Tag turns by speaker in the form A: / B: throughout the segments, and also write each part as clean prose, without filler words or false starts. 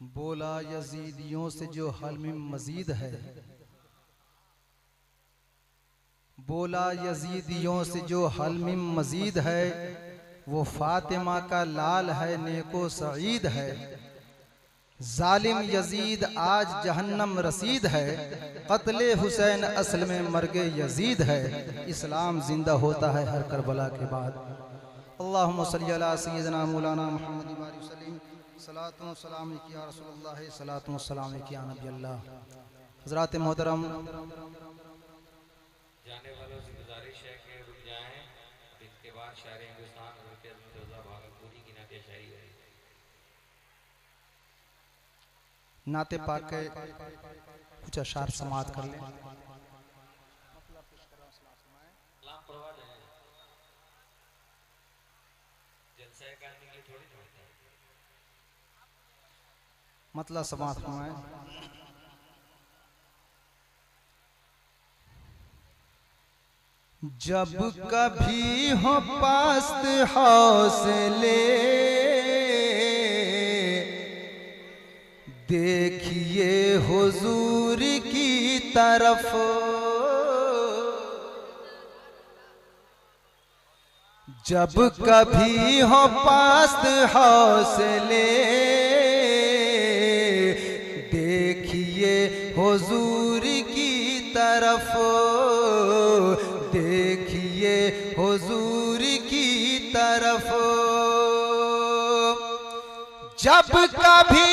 A: बोला यजीदियों से जो हल में मजीद है, बोला यजीदियों से जो हल में मजीद है, वो फातिमा का लाल है नेको सईद है। जालिम यजीद आज जहन्नम रसीद है, कत्ले हुसैन असल में मर्गे यजीद है। इस्लाम जिंदा होता है हर करबला के बाद। अल्लाहुम्मा सल्ली अला सय्यिदना मौलाना मुहम्मद वाली वसल्लम। सलातो सलाम या रसूलुल्लाह, सलातो सलाम या नबी अल्लाह। हज़रात मोहतरम,
B: जाने वालों से गुजारिश है कि रुक जाएं और इसके बाद शायर हिंदुस्तान भागलपुरी की नाते शायरी है।
A: नाते पाक के कुछ अशार समात कर लें। मतलब समात फरमाएं। जब कभी हो पास्त हौसले, देखिए हुजूर की तरफ। जब कभी हो पास्त हौसले, देखिए हुजूर की तरफ। देखिए हुजूर की तरफ। जब कभी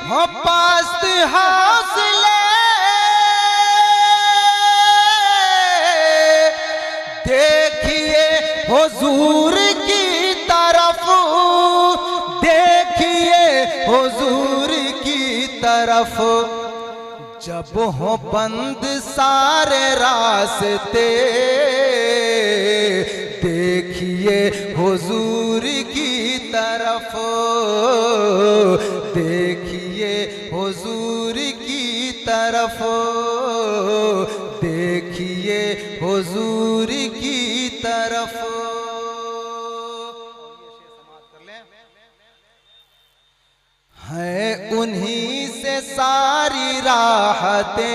A: हो पास्त हौसले, देखिए हुजूर की तरफ। देखिए हुजूर की तरफ। जब हो बंद सारे रास्ते, देखिए हुजूर की तरफ। देखिए हुजूर की तरफ। देखिए हुजूर की तरफ। है उन्हीं से सारी राहतें,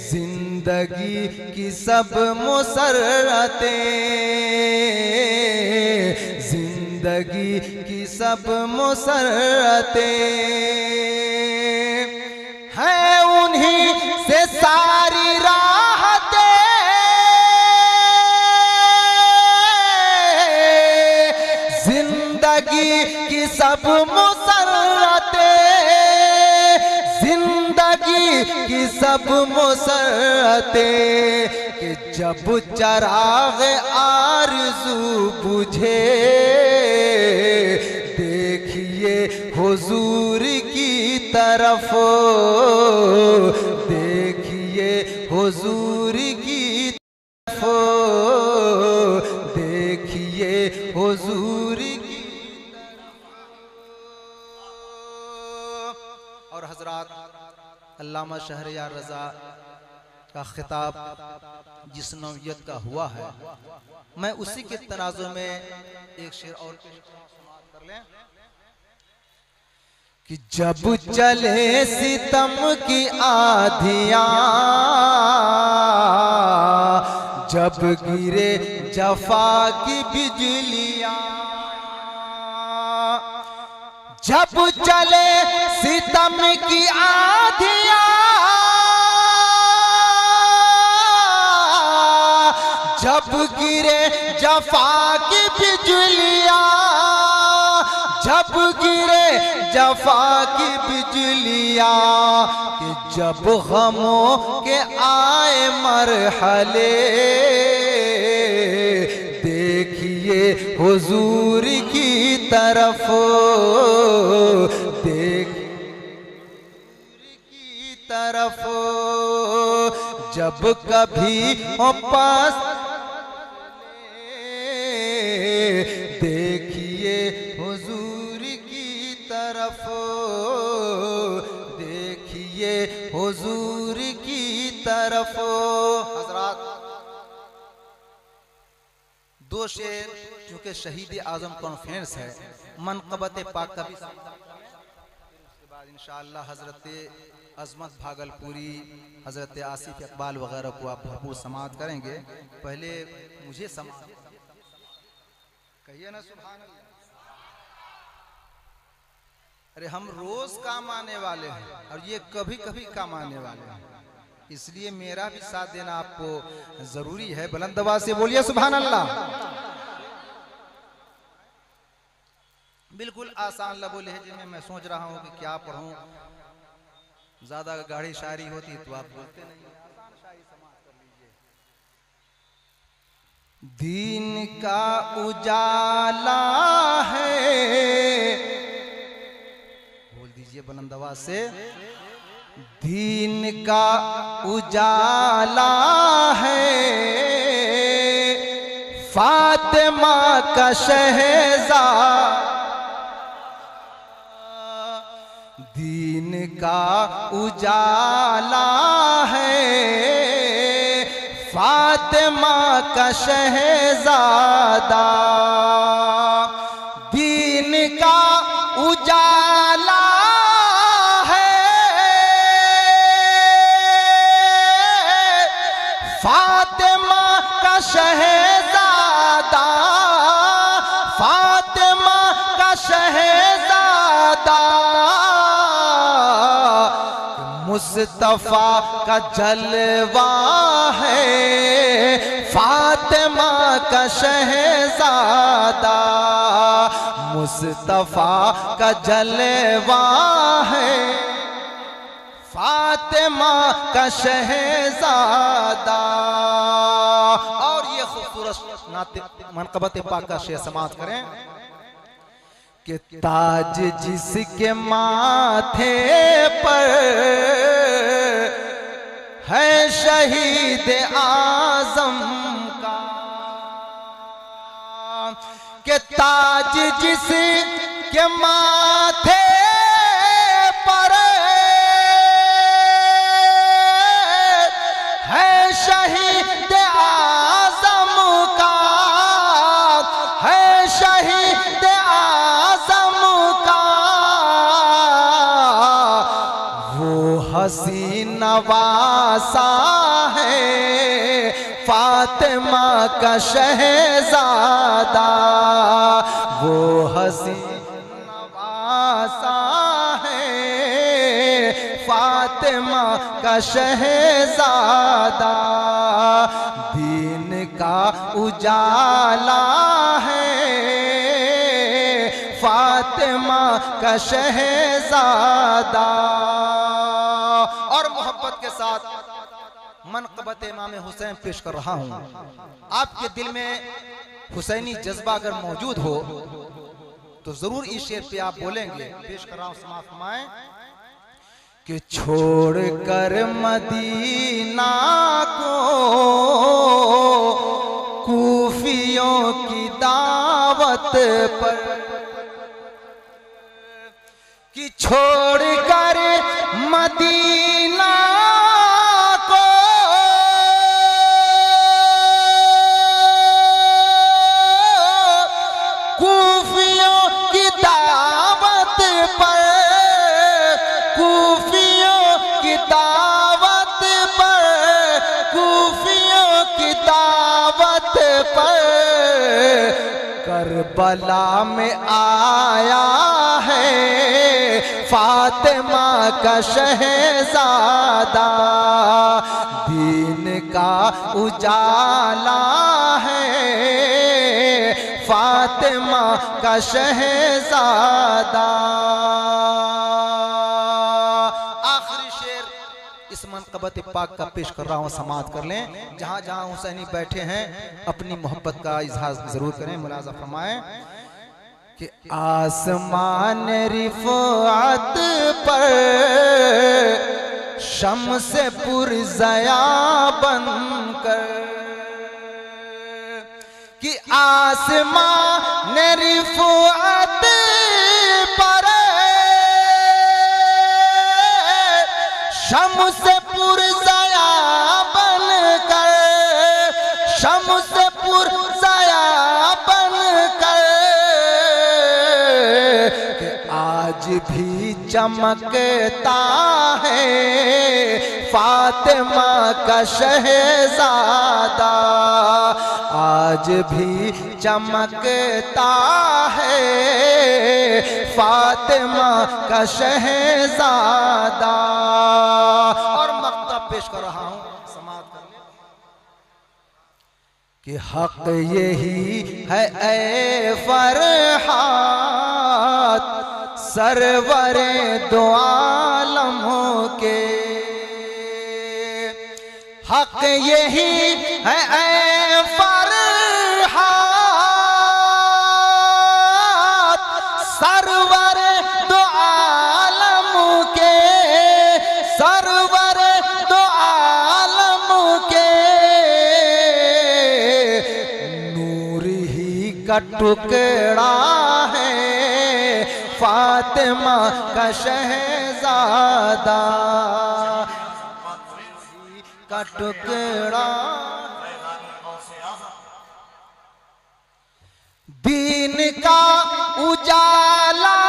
A: जिंदगी की सब मुसर्रतें। जिंदगी की सब मुसर्रतें हैं उन्हीं से सारी राहतें। जिंदगी की सब मुसर्रतें। जिंदगी की सब मुसर्रतें। कि जब चराग आरज़ू बुझे, देखिए हुजूर की तरफ। देखिए हुजूर की तरफ। देखिए हुजूर की तरफ। और हजरात, अल्लामा शहरयार रज़ा का खिताब जिस नौयत का हुआ है, मैं उसी के तनाज़ुर में एक शेर और कर लें कि जब चले सितम की आधियां, जब गिरे जफा की बिजलियां। जब चले सितम की आधियां, जब गिरे जफा की बिजलियां। जब गिरे जफा की बिजलियां। कि जब गमों के आए मरहले, देखिए हुजूर की तरफ। देखिए की तरफ। जब कभी हो पास, देखिए हुजूर की तरफ। देखिए हुजूर की तरफ। हजरात, दो शेर चूंकि शहीद आजम कॉन्फ्रेंस है, मनक़बत पाक का भी उसके बाद इंशाअल्लाह हज़रत अज़मत भागलपुरी, हज़रत आसिफ इकबाल वगैरह को आप भरपूर समाअत करेंगे। पहले मुझे समाअत कहिए ना सुभान अल्लाह। अरे हम रोज काम आने वाले हैं और ये कभी कभी काम आने वाले हैं, इसलिए मेरा भी साथ देना आपको जरूरी है। बुलंद आवाज से बोलिए सुभान अल्लाह। बिल्कुल आसान लबो लहजे में मैं सोच रहा हूँ कि क्या पढ़ूं, ज्यादा गाढ़ी शायरी होती तो आप बोलते नहीं। आसान शायरी समाअत कर लीजिए। दीन का उजाला है, बोल दीजिए बुलंद आवाज से। दीन का उजाला है, फातिमा का शहज़ादा। दीन का उजाला है, फातिमा का शहज़ादा। दीन का उजाला फातिमा का शहज़ादा, फातिमा का शहज़ादा। मुस्तफ़ा का जलवा है, फातिमा का शहज़ादा। मुस्तफ़ा का जलवा है, फातिमा का शहज़ादा। और ये खूबसूरत मनक़बत पाक का शेर समाअत करें कि ताज जिसके माथे पर है शहीद आज़म का, कि ताज जिसके माथे पर शहीद आज़म का, है शहीद आज़म का। वो हसीन नवासा है, फातिमा का शहज़ादा। वो हसीन नवासा है, फातिमा का शहज़ादा। दीन का उजाला है, फातिमा का शहज़ादा। और मोहब्बत के साथ मनक़बत इमाम हुसैन पेश कर रहा हूँ। आपके दिल में हुसैनी जज्बा अगर मौजूद हो तो जरूर इस शेर पे आप बोलेंगे। पेश कर रहा हूँ, समाअत फरमाएं कि छोड़ कर मदीना को कूफियों की दावत पर, कि छोड़ कर मदीना को कूफियों की दावत पर, कूफियों की दावत पर, कूफियों की दावत पर करबला में आया है, फातिमा का शहज़ादा। दीन का उजाला है, फातिमा का शहज़ादा। आखिरी शेर इस मनक़बत पाक का पेश कर रहा हूँ, समाअत कर लें। जहाँ जहाँ हुसैनी बैठे हैं अपनी मोहब्बत का इजहार जरूर करें। मुलाज़ा फरमाएं कि आसमान रिफ़अत पर शम्स पुरज़या बनकर, कि आसमान रिफ़अत पर शम्स पुरज़या बनकर, शम्स पुरज़या बनकर आज भी चमकता है फातिमा का शहजादा, आज भी चमकता है फातिमा का शहजादा। और मक्तब पेश कर रहा हूं समाप्त करने कि हक यही है ए फरहाद सरवरे दो आलमों के, हक यही है ए फरहाद सरवर दो आलमों के, सरवर दो आलमों के, नूर ही का टुकड़ा है फातिमा का शहजादा का टुकड़ा। दीन का उजाला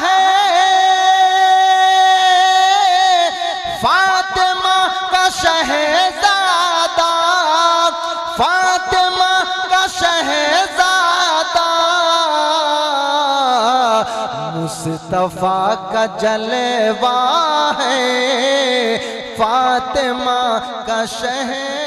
A: है फातिमा का शहजादा, फातिमा का शहजादा, मुस्तफा का जलवा है फातिमा का शहर।